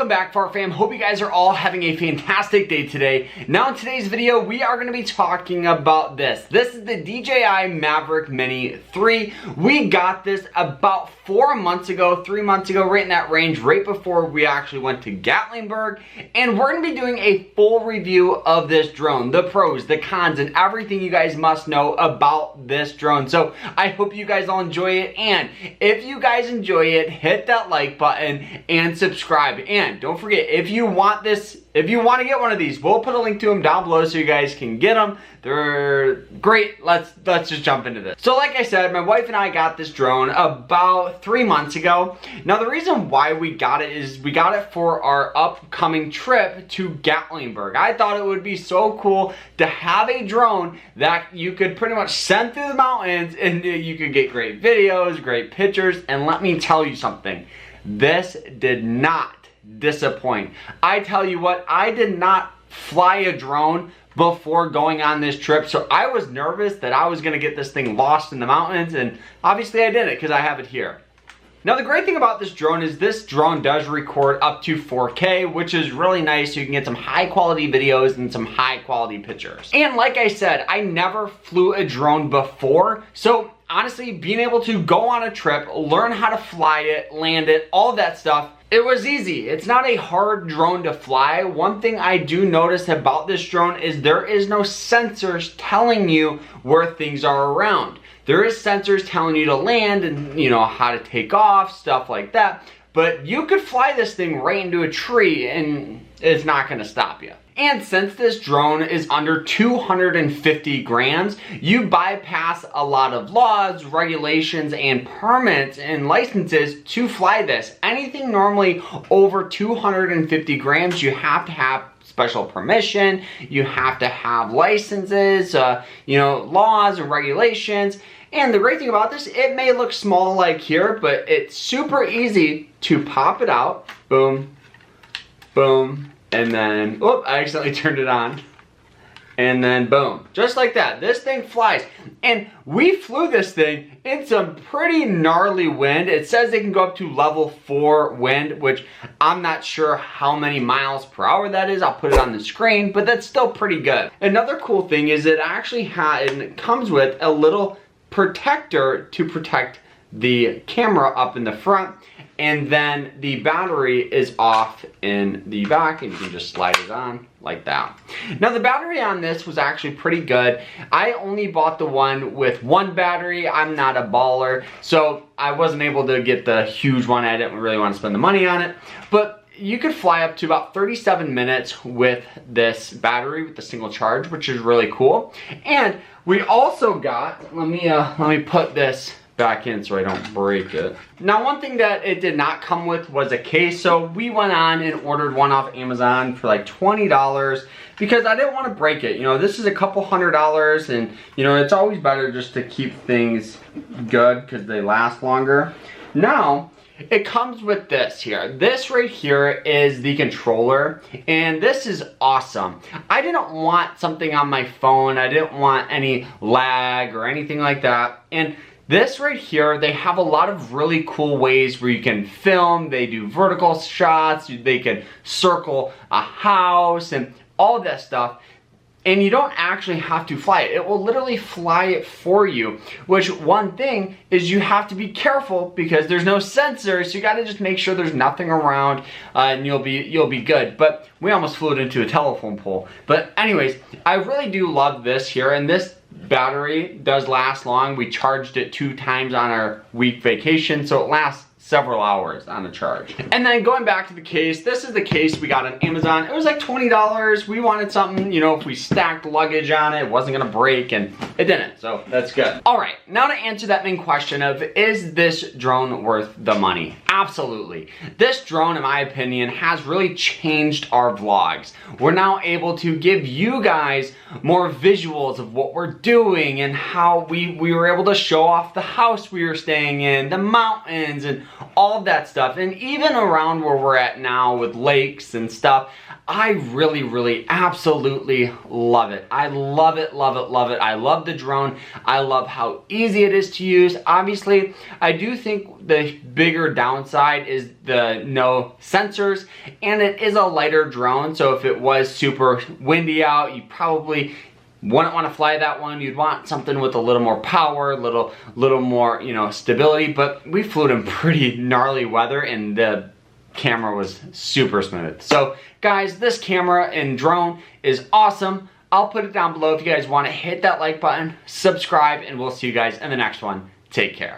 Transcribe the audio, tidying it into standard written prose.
Welcome back, Farr fam. Hope you guys are all having a fantastic day today. Now in today's video, we are going to be talking about this. This is the DJI Maverick Mini 3. We got this about 3 months ago, right in that range, right before we actually went to Gatlinburg. And we're going to be doing a full review of this drone, the pros, the cons, and everything you guys must know about this drone. So I hope you guys all enjoy it. And if you guys enjoy it, hit that like button and subscribe. And don't forget, if you want to get one of these, we'll put a link to them down below so you guys can get them. They're great. Let's just jump into this. So like I said, my wife and I got this drone about 3 months ago. Now the reason why we got it is we got it for our upcoming trip to Gatlinburg. I thought it would be so cool to have a drone that you could pretty much send through the mountains and you could get great videos, great pictures. And let me tell you something, this did not disappoint. I tell you what, I did not fly a drone before going on this trip, so I was nervous that I was gonna get this thing lost in the mountains, and obviously I did it because I have it here. Now the great thing about this drone is this drone does record up to 4K, which is really nice, so you can get some high quality videos and some high quality pictures. And like I said, I never flew a drone before, so honestly, being able to go on a trip, learn how to fly it, land it, all that stuff, it was easy. It's not a hard drone to fly. One thing I do notice about this drone is there is no sensors telling you where things are around. There is sensors telling you to land and how to take off, stuff like that. But you could fly this thing right into a tree and it's not gonna stop you. And since this drone is under 250 grams, you bypass a lot of laws, regulations, and permits and licenses to fly this. Anything normally over 250 grams, you have to have special permission, you have to have licenses, laws and regulations. And the great thing about this, it may look small like here, but it's super easy to pop it out. Boom, boom. And then, oh, I accidentally turned it on. And then boom, just like that. This thing flies. And we flew this thing in some pretty gnarly wind. It says it can go up to level 4 wind, which I'm not sure how many miles per hour that is. I'll put it on the screen, but that's still pretty good. Another cool thing is it actually comes with a little protector to protect the camera up in the front. And then the battery is off in the back and you can just slide it on like that. Now the battery on this was actually pretty good. I only bought the one with one battery. I'm not a baller, so I wasn't able to get the huge one. I didn't really want to spend the money on it. But you could fly up to about 37 minutes with this battery with a single charge, which is really cool. And we also got, let me put this back in so I don't break it. Now one thing that it did not come with was a case, so we went on and ordered one off Amazon for like $20 because I didn't want to break it. This is a couple $100 and it's always better just to keep things good because they last longer. Now it comes with this here. This right here is the controller, and this is awesome. I didn't want something on my phone. I didn't want any lag or anything like that. And this right here, they have a lot of really cool ways where you can film. They do vertical shots. They can circle a house and all of that stuff. And you don't actually have to fly it. It will literally fly it for you. Which one thing is you have to be careful because there's no sensor. So you got to just make sure there's nothing around and you'll be good. But we almost flew it into a telephone pole. But anyways, I really do love this here. And this battery does last long. We charged it 2 times on our week vacation, so it lasts several hours on the charge. And then going back to the case, this is the case we got on Amazon. It was like $20. We wanted something, if we stacked luggage on it, it wasn't gonna break, and it didn't, so that's good. All right, now to answer that main question of, is this drone worth the money? Absolutely. This drone, in my opinion, has really changed our vlogs. We're now able to give you guys more visuals of what we're doing and how we were able to show off the house we were staying in, the mountains, and all of that stuff. And even around where we're at now with lakes and stuff, I really absolutely love it. I love it, love it, love it. I love the drone. I love how easy it is to use. Obviously, I do think the bigger downside is the no sensors, and it is a lighter drone, so if it was super windy out, you probably wouldn't want to fly that one. You'd want something with a little more power, little more, you know, stability. But we flew it in pretty gnarly weather, and the camera was super smooth. So guys, this camera and drone is awesome. I'll put it down below if you guys want to hit that like button, subscribe, and we'll see you guys in the next one. Take care.